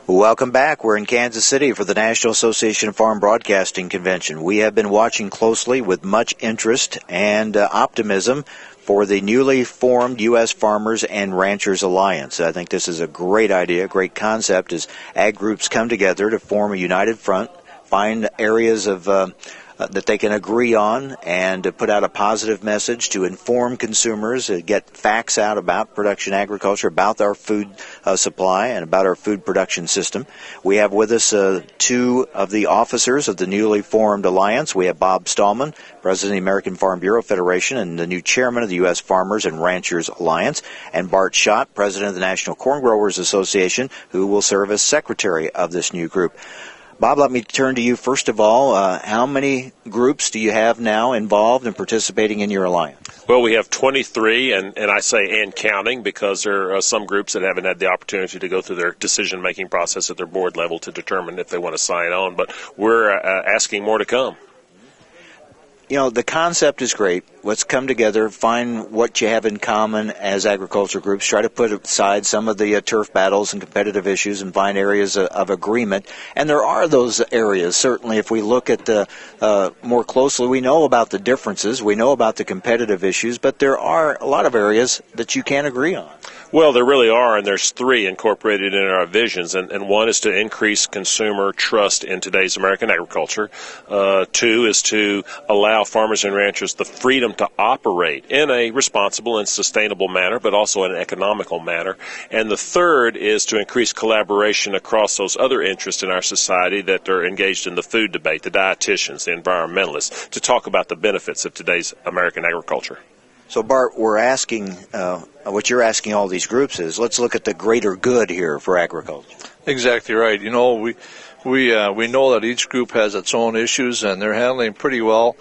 Welcome back. We're in Kansas City for the National Association of Farm Broadcasting Convention. We have been watching closely with much interest and optimism for the newly formed U.S. Farmers and Ranchers Alliance. I think this is a great idea, a great concept as ag groups come together to form a united front, find areas of that they can agree on, and to put out a positive message to inform consumers, get facts out about production agriculture, about our food supply, and about our food production system. We have with us two of the officers of the newly formed alliance. We have Bob Stallman, President of the American Farm Bureau Federation and the new chairman of the U.S. Farmers and Ranchers Alliance, and Bart Schott, President of the National Corn Growers Association, who will serve as secretary of this new group. Bob, let me turn to you first of all. How many groups do you have now involved and participating in your alliance? Well, we have 23, and I say and counting because there are some groups that haven't had the opportunity to go through their decision-making process at their board level to determine if they want to sign on, but we're asking more to come. You know, the concept is great. Let's come together, find what you have in common as agriculture groups, try to put aside some of the turf battles and competitive issues and find areas of agreement. And there are those areas, certainly, if we look at more closely, we know about the differences, we know about the competitive issues, but there are a lot of areas that you can't agree on. Well, there really are, and there's three incorporated in our visions, and one is to increase consumer trust in today's American agriculture. Two is to allow farmers and ranchers the freedom to operate in a responsible and sustainable manner, but also in an economical manner. And the third is to increase collaboration across those other interests in our society that are engaged in the food debate, the dietitians, the environmentalists, to talk about the benefits of today's American agriculture. So, Bart, we're asking, what you're asking all these groups is, let's look at the greater good here for agriculture. Exactly right. You know, we know that each group has its own issues, and they're handling pretty well.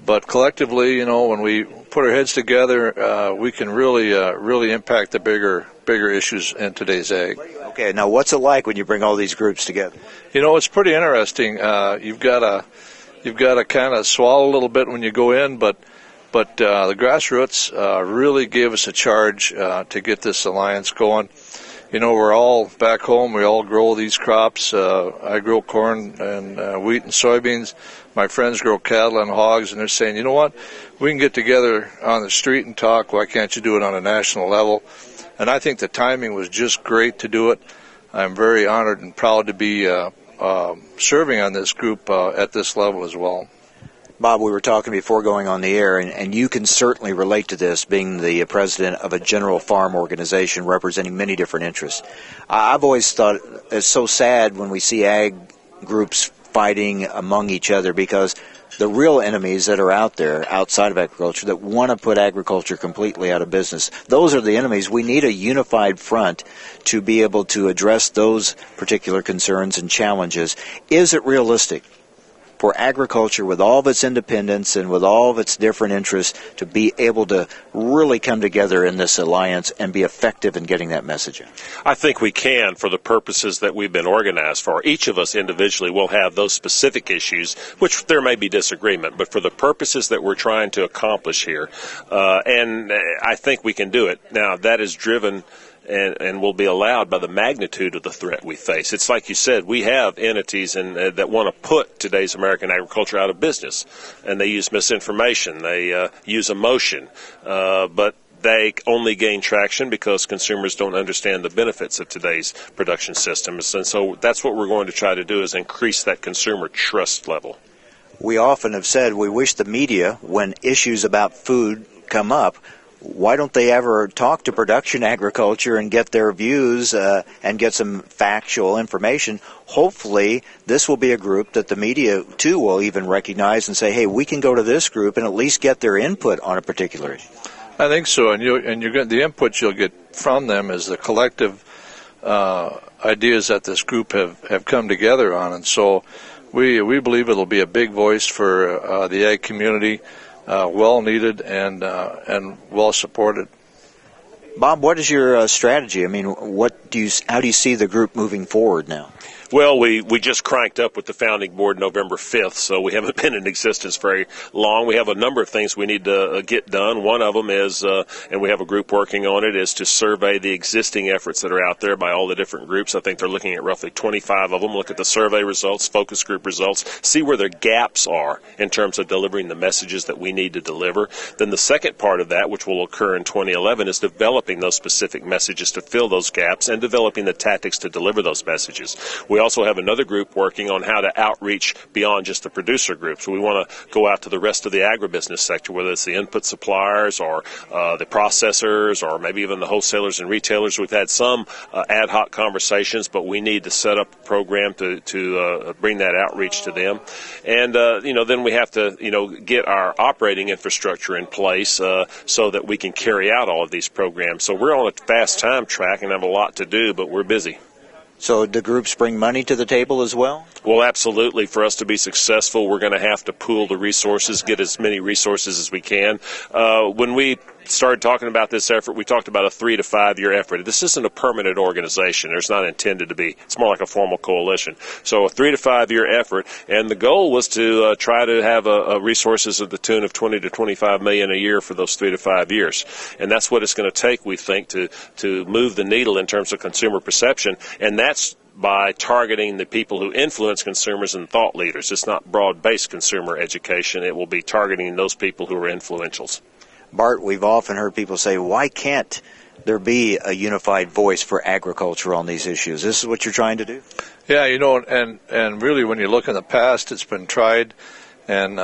But collectively, you know, when we put our heads together, we can really impact the bigger issues in today's ag. Okay, now what's it like when you bring all these groups together? You know, it's pretty interesting. You've got to kind of swallow a little bit when you go in, but the grassroots really gave us a charge to get this alliance going. You know, we're all back home. We all grow these crops. I grow corn and wheat and soybeans. My friends grow cattle and hogs, and they're saying, you know what, we can get together on the street and talk. Why can't you do it on a national level? And I think the timing was just great to do it. I'm very honored and proud to be serving on this group at this level as well. Bob, we were talking before going on the air, and you can certainly relate to this, being the president of a general farm organization representing many different interests. I've always thought it's so sad when we see ag groups fighting among each other, because the real enemies that are out there outside of agriculture that want to put agriculture completely out of business, those are the enemies. We need a unified front to be able to address those particular concerns and challenges. Is it realistic for agriculture, with all of its independence and with all of its different interests, to be able to really come together in this alliance and be effective in getting that message out? I think we can, for the purposes that we've been organized for. Each of us individually will have those specific issues, which there may be disagreement, but for the purposes that we're trying to accomplish here, and I think we can do it. Now, that is driven and will be allowed by the magnitude of the threat we face. It's like you said, we have entities that want to put today's American agriculture out of business, and they use misinformation, they use emotion, but they only gain traction because consumers don't understand the benefits of today's production systems. And so that's what we're going to try to do, is increase that consumer trust level. We often have said we wish the media, when issues about food come up, why don't they ever talk to production agriculture and get their views and get some factual information? Hopefully, this will be a group that the media, too, will even recognize and say, hey, we can go to this group and at least get their input on a particular issue. I think so, and you're going, the input you'll get from them is the collective ideas that this group have come together on, and so we believe it'll be a big voice for the ag community. Well needed and well supported. Bob, what is your strategy? I mean, what how do you see the group moving forward now? Well, we just cranked up with the founding board November 5th, so we haven't been in existence very long. We have a number of things we need to get done. One of them is, and we have a group working on it, is to survey the existing efforts that are out there by all the different groups. I think they're looking at roughly 25 of them. Look at the survey results, focus group results, see where their gaps are in terms of delivering the messages that we need to deliver. Then the second part of that, which will occur in 2011, is developing those specific messages to fill those gaps and developing the tactics to deliver those messages. We also have another group working on how to outreach beyond just the producer groups. We want to go out to the rest of the agribusiness sector, whether it's the input suppliers or the processors or maybe even the wholesalers and retailers. We've had some ad hoc conversations, but we need to set up a program to bring that outreach to them. And, then we have to, get our operating infrastructure in place so that we can carry out all of these programs. So we're on a fast time track and have a lot to do, but we're busy. So do groups bring money to the table as well? Well, absolutely. For us to be successful, we're going to have to pool the resources, get as many resources as we can. When we started talking about this effort, we talked about a 3 to 5 year effort. This isn't a permanent organization. It's not intended to be. It's more like a formal coalition. So a 3 to 5 year effort, and the goal was to try to have resources of the tune of 20 to 25 million a year for those 3 to 5 years. And that's what it's going to take, we think, to move the needle in terms of consumer perception, and that's by targeting the people who influence consumers and thought leaders. It's not broad-based consumer education. It will be targeting those people who are influentials. Bart, we've often heard people say, why can't there be a unified voice for agriculture on these issues? This is what you're trying to do? Yeah, and really when you look in the past, it's been tried and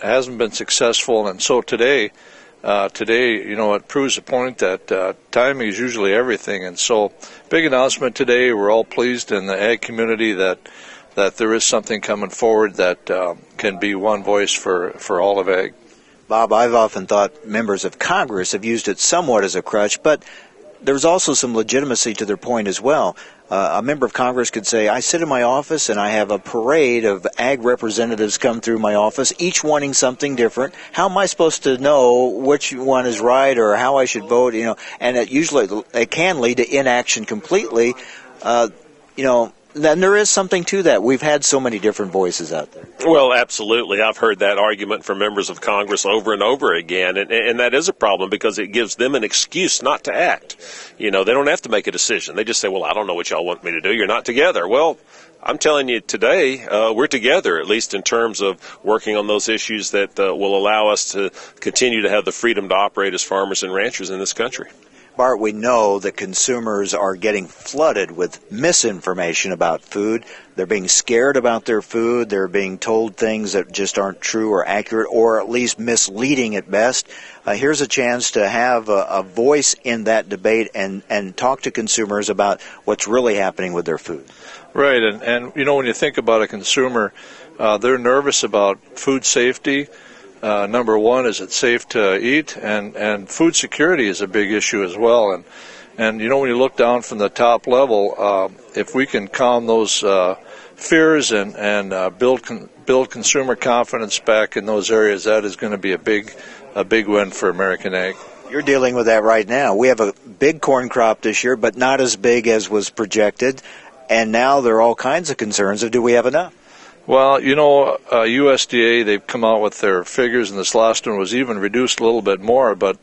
hasn't been successful. And so today, it proves the point that timing is usually everything. And so big announcement today. We're all pleased in the ag community that there is something coming forward that can be one voice for all of ag. Bob, I've often thought members of Congress have used it somewhat as a crutch, but there's also some legitimacy to their point as well. A member of Congress could say, I sit in my office and I have a parade of ag representatives come through my office, each wanting something different. How am I supposed to know which one is right or how I should vote? And it can lead to inaction completely. Then there is something to that. We've had so many different voices out there. Well, absolutely. I've heard that argument from members of Congress over and over again, and that is a problem because it gives them an excuse not to act. They don't have to make a decision. They just say, well, I don't know what y'all want me to do. You're not together. Well, I'm telling you today, we're together, at least in terms of working on those issues that will allow us to continue to have the freedom to operate as farmers and ranchers in this country. Bart, we know that consumers are getting flooded with misinformation about food. They're being scared about their food. They're being told things that just aren't true or accurate, or at least misleading at best. Here's a chance to have a voice in that debate and talk to consumers about what's really happening with their food. Right, and when you think about a consumer, they're nervous about food safety. Number one, is it safe to eat? And food security is a big issue as well. And when you look down from the top level, if we can calm those fears and build consumer confidence back in those areas, that is going to be a big win for American ag. You're dealing with that right now. We have a big corn crop this year, but not as big as was projected. And now there are all kinds of concerns of, do we have enough? Well, USDA, they've come out with their figures, and this last one was even reduced a little bit more, but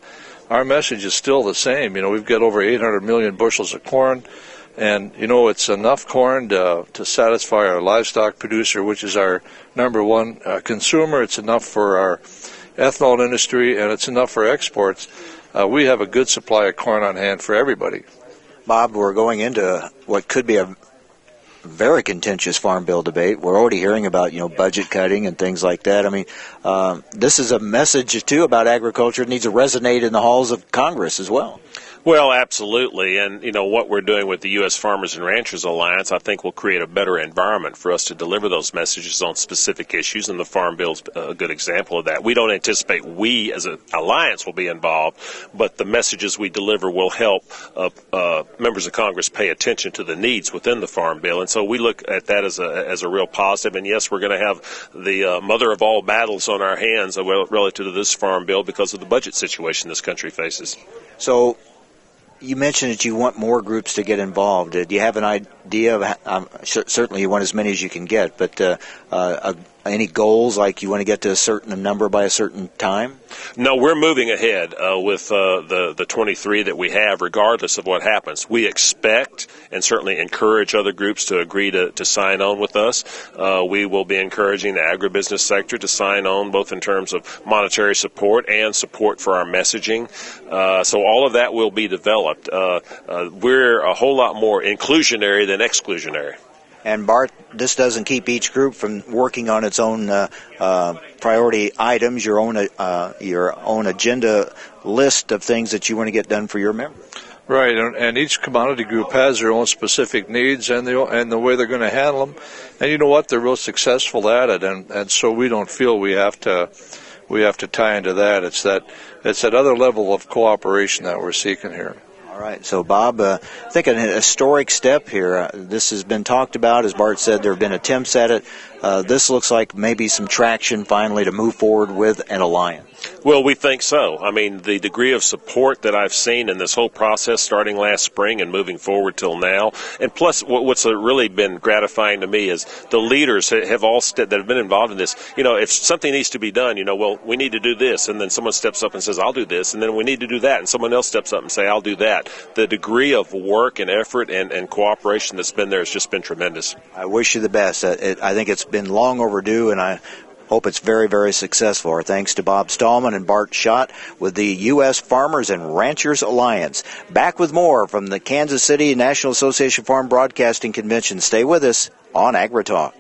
our message is still the same. We've got over 800 million bushels of corn, and, it's enough corn to satisfy our livestock producer, which is our number one consumer. It's enough for our ethanol industry, and it's enough for exports. We have a good supply of corn on hand for everybody. Bob, we're going into what could be a very contentious farm bill debate. We're already hearing about, budget cutting and things like that. I mean, this is a message, too, about agriculture. It needs to resonate in the halls of Congress as well. Well, absolutely. And, what we're doing with the U.S. Farmers and Ranchers Alliance, I think will create a better environment for us to deliver those messages on specific issues, and the Farm Bill's a good example of that. We don't anticipate we as an alliance will be involved, but the messages we deliver will help members of Congress pay attention to the needs within the Farm Bill. And so we look at that as a real positive. And, yes, we're going to have the mother of all battles on our hands relative to this Farm Bill because of the budget situation this country faces. So You mentioned that you want more groups to get involved. Do you have an idea of certainly you want as many as you can get, but any goals, like you want to get to a certain number by a certain time? No, we're moving ahead with the 23 that we have, regardless of what happens. We expect and certainly encourage other groups to agree to sign on with us. We will be encouraging the agribusiness sector to sign on, both in terms of monetary support and support for our messaging. So all of that will be developed. We're a whole lot more inclusionary than exclusionary. And Bart, this doesn't keep each group from working on its own priority items, your own agenda list of things that you want to get done for your members. Right, and each commodity group has their own specific needs and the way they're going to handle them. And you know what? They're real successful at it, and so we don't feel we have to tie into that. It's that other level of cooperation that we're seeking here. All right. So, Bob, I think an historic step here. This has been talked about. As Bart said, there have been attempts at it. This looks like maybe some traction finally to move forward with an alliance. Well, we think so. I mean, the degree of support that I've seen in this whole process starting last spring and moving forward till now, and plus what's really been gratifying to me is the leaders have all that have been involved in this. You know, if something needs to be done, well, we need to do this, and then someone steps up and says, I'll do this, and then we need to do that, and someone else steps up and say, I'll do that. The degree of work and effort and cooperation that's been there has just been tremendous. I wish you the best. I think it's been long overdue, and I hope it's very, very successful. Our thanks to Bob Stallman and Bart Schott with the U.S. Farmers and Ranchers Alliance. Back with more from the Kansas City National Association Farm Broadcasting Convention. Stay with us on AgriTalk.